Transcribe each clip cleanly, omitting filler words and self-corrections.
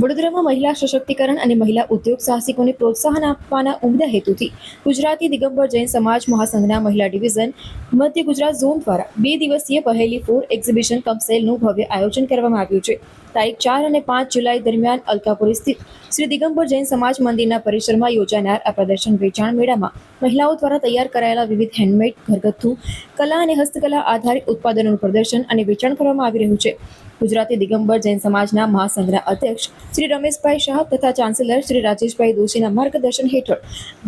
વડોદરામાં મહિલા સશક્તિકરણ અને મહિલા ઉદ્યોગ સાહસિકોને પ્રોત્સાહન આપવાના ઉમદા હેતુથી ગુજરાતી દિગંબર જૈન સમાજ મહાસંઘના મહિલા ડિવિઝન મધ્ય ગુજરાત ઝોન દ્વારા 2 દિવસીય પહેલી ફૂડ એક્ઝિબિશન કમ સેલનું ભવ્ય આયોજન કરવામાં આવ્યું છે। તારીખ 4 અને 5 જુલાઈ દરમિયાન અલકાપુરી સ્થિત શ્રી દિગંબર જૈન સમાજ મંદિરના પરિસરમાં યોજાનાર આ પ્રદર્શન વેચાણ મેળામાં મહિલાઓ દ્વારા તૈયાર કરાયેલા વિવિધ હેન્ડમેડ, ઘરગથ્થુ, કલા અને હસ્તકલા આધારિત ઉત્પાદનોનું પ્રદર્શન અને વેચાણ કરવામાં આવી રહ્યું છે। ગુજરાતી દિગંબર જૈન સમાજના મહાસંઘના અધ્યક્ષ શ્રી રમેશભાઈ શાહ તથા ચાન્સેલર શ્રી રાજેશભાઈ દોશીના માર્ગદર્શન હેઠળ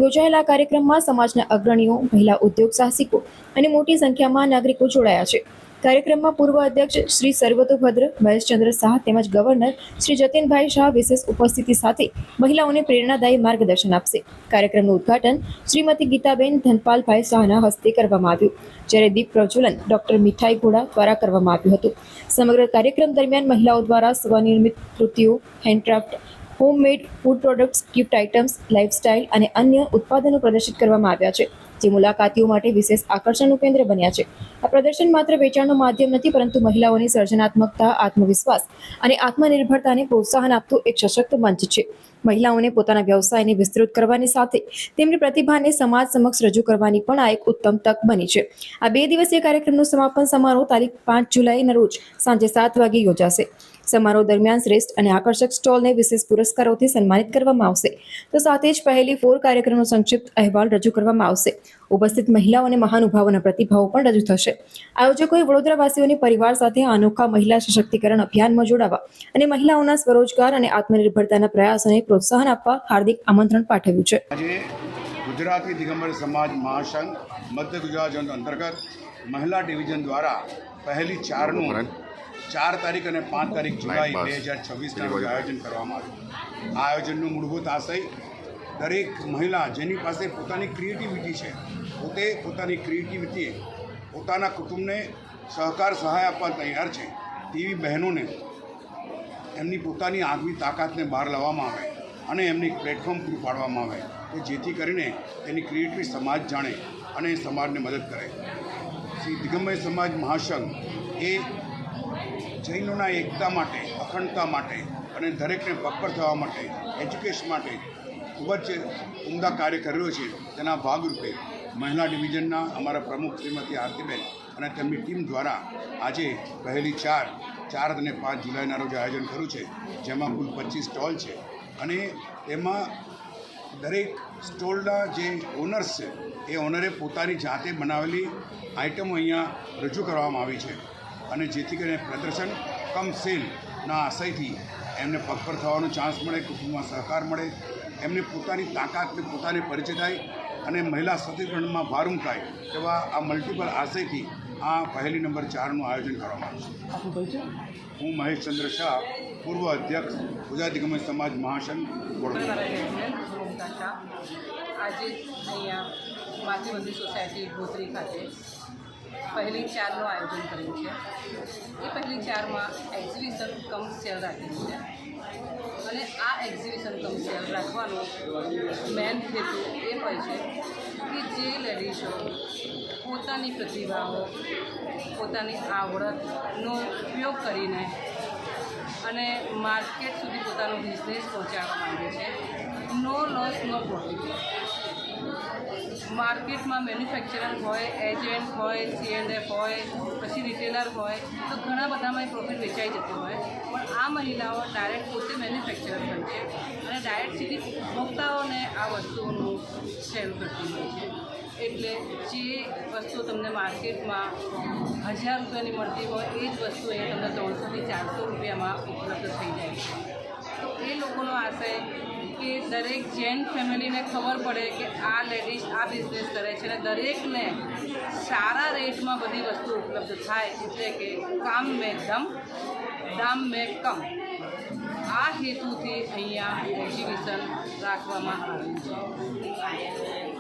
યોજાયેલા કાર્યક્રમમાં સમાજના અગ્રણીઓ, મહિલા ઉદ્યોગ સાહસિકો અને મોટી સંખ્યામાં નાગરિકો જોડાયા છે। કાર્યક્રમમાં પૂર્વ અધ્યક્ષ શ્રી સર્વતોભદ્ર મહેશચંદ્ર શાહ તેમજ ગવર્નર શ્રી જતીનભાઈ શાહ વિશેષ ઉપસ્થિતિ સાથે મહિલાઓને પ્રેરણાદાયી માર્ગદર્શન આપશે। કાર્યક્રમનું ઉદ્ઘાટન શ્રીમતી ગીતાબેન ધનપાલભાઈ શાહના હસ્તે કરવામાં આવ્યું, જ્યારે દીપ પ્રજ્વલન ડોક્ટર મીઠાઈ ઘોડા દ્વારા કરવામાં આવ્યું હતું। સમગ્ર કાર્યક્રમ દરમિયાન મહિલાઓ દ્વારા સ્વનિર્મિત કૃતિઓ, handcraft, homemade food products, gift items, lifestyle અને અન્ય ઉત્પાદનો પ્રદર્શિત કરવામાં આવ્યા છે, જે મુલાકાતીઓ માટે વિશેષ આકર્ષણનું કેન્દ્ર બન્યા છે। આ પ્રદર્શન માત્ર વેચાણનું માધ્યમ નથી, પરંતુ મહિલાઓની સર્જનાત્મકતા, આત્મવિશ્વાસ અને આત્મનિર્ભરતાને પ્રોત્સાહન આપતું એક સશક્ત મંચ છે। મહિલાઓને પોતાના વ્યવસાયને વિસ્તૃત કરવાની સાથે તેમની પ્રતિભાને સમાજ સમક્ષ રજૂ કરવાની પણ આ એક ઉત્તમ તક બની છે। આ 2 દિવસીય કાર્યક્રમનું સમાપન સમારોહ તારીખ 5 જુલાઈના રોજ સાંજે 7 વાગે યોજાશે। સમારોહ દરમિયાન શ્રેષ્ઠ અને આકર્ષક સ્ટોલને વિશેષ પુરસ્કારોથી સન્માનિત કરવામાં આવશે, તો સાથે જ પહેલી ફોર કાર્યક્રમનો સંક્ષિપ્ત અહેવાલ રજૂ કરવામાં આવશે। ઉપસ્થિત મહિલાઓ અને મહાનુભાવોના પ્રતિભાવો પણ રજૂ થશે। આયોજકોએ વડોદરાવાસીઓને પરિવાર સાથે આ અનોખા મહિલા સશક્તિકરણ અભિયાનમાં જોડાવા અને મહિલાઓના સ્વરોજગાર અને આત્મનિર્ભરતાના પ્રયાસોને પ્રોત્સાહન આપવા હાર્દિક આમંત્રણ પાઠવ્યું છે। આજે ગુજરાતી દિગંબર સમાજ મહાસંઘ મધ્ય ગુજરાત ઝોન અંતર્ગત મહિલા ડિવિઝન દ્વારા પહેલી 4 તારીખ અને 5 તારીખ જુલાઈ 2026ના રોજ આયોજન કરવામાં આવ્યું। આ આયોજનનું મૂળભૂત આશય દરેક મહિલા જેની પાસે પોતાની ક્રિએટિવિટી છે, પોતે પોતાની ક્રિએટિવિટી પોતાના કુટુંબને સહકાર સહાય આપવા તૈયાર છે તેવી બહેનોને એમની પોતાની આગવી તાકાતને બહાર લાવવામાં આવે અને એમને એક પ્લેટફોર્મ પૂરું પાડવામાં આવે કે જેથી કરીને તેની ક્રિએટિવિટી સમાજ જાણે અને સમાજને મદદ કરે। શ્રી દિગંબર સમાજ મહાસંઘ એ જૈનોના એકતા માટે, અખંડતા માટે અને દરેકને પગપર થવા માટે, એજ્યુકેશન માટે ખૂબ જ ઉમદા કાર્ય કરેલો છે। તેના ભાગરૂપે મહિલા ડિવિઝનના અમારા પ્રમુખ શ્રીમતી આરતીબેન અને તેમની ટીમ દ્વારા આજે પહેલી 4 અને 5 જુલાઈના રોજ આયોજન કર્યું છે, જેમાં કુલ 25 સ્ટોલ છે અને તેમાં દરેક સ્ટોલના જે ઓનર્સ છે એ ઓનરે પોતાની જાતે બનાવેલી આઇટમો અહીંયા રજૂ કરવામાં આવી છે અને જેથી કરીને પ્રદર્શન કમ સેલના આશયથી એમને પગપર થવાનો ચાન્સ મળે, કુટુંબમાં સહકાર મળે, એમને પોતાની તાકાતને પોતાને પરિચય થાય અને મહિલા સશક્તિકરણમાં ભારૂમ થાય તેવા આ મલ્ટિપલ આશયથી આ પહેલી નંબર 4નું આયોજન કરવામાં આવ્યું છે। હું મહેશચંદ્ર શાહ, પૂર્વ અધ્યક્ષ ગુજરાત દિગંબર સમાજ મહાસંઘ વડોદરા। આજે અહીંયા માતૃવંદની સોસાયટી ગોત્રી ખાતે પહેલી 4નું આયોજન કર્યું છે। એ પહેલી 4માં એક્ઝિબિશન કમ સેલ રાખેલું છે અને આ એક્ઝિબિશન કમ સેલ રાખવાનો મેન હેતુ એ હોય છે કે જે લેડીઝો પોતાની પ્રતિભાઓ, પોતાની આવડતનો ઉપયોગ કરીને અને માર્કેટ સુધી પોતાનો બિઝનેસ પહોંચાડવા માંગે છે, નો લોસ નો પ્રોફિટ। માર્કેટમાં મેન્યુફેક્ચરર હોય, એજન્ટ હોય, C&F હોય, પછી રિટેલર હોય, તો ઘણા બધામાં પ્રોફિટ વેચાઈ જતો હોય, પણ આ મહિલાઓ ડાયરેક્ટ પોતે મેન્યુફેક્ચરર હોય છે અને ડાયરેક્ટ સીધી ઉપભોક્તાઓને આ વસ્તુઓનું સેલ કરતી હોય છે। એટલે જે વસ્તુ તમને માર્કેટમાં 1000 રૂપિયાની મળતી હોય એ જ વસ્તુ એ તમને 300 થી 400 રૂપિયામાં ઉપલબ્ધ થઈ જાય છે। તો એ લોકોનો આશય કે દરેક જૈન ફેમિલીને ખબર પડે કે આ લેડીઝ આ બિઝનેસ કરે છે અને દરેકને સારા રેટમાં બધી વસ્તુ ઉપલબ્ધ થાય, એટલે કે કામ મેં દમ, દામ મેં કમ, આ હેતુથી અહીંયા એક્ઝિબિશન રાખવામાં આવ્યું છે।